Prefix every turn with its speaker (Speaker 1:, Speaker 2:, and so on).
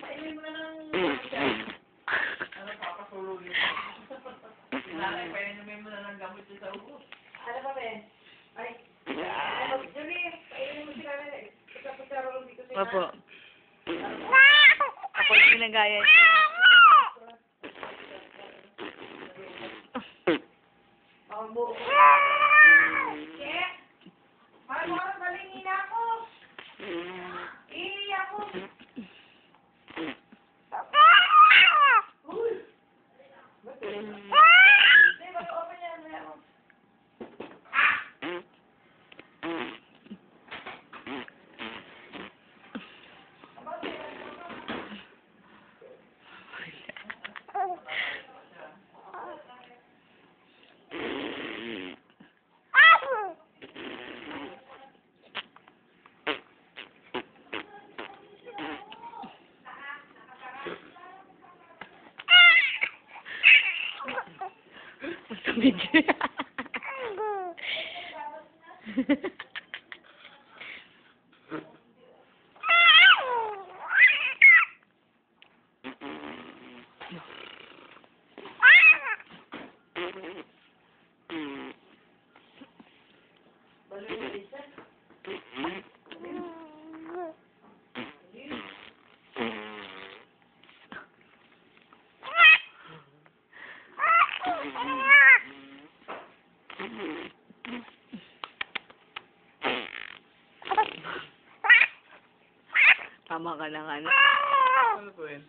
Speaker 1: Painin mo na ng... Ano, papasulogin mo. Kailangan, painin mo na ng gamot sa ubo. Ano ba, Ben? Ay, Julie, painin mo sila na. Ikaw dito sila.
Speaker 2: Opo. Ako yung pinagaya niya.
Speaker 1: Che? Parang balingin ako. Iiyak ako. Uy! Hindi, mag-open yan.
Speaker 2: Video. Tama ka na nga.
Speaker 1: Ano po yun?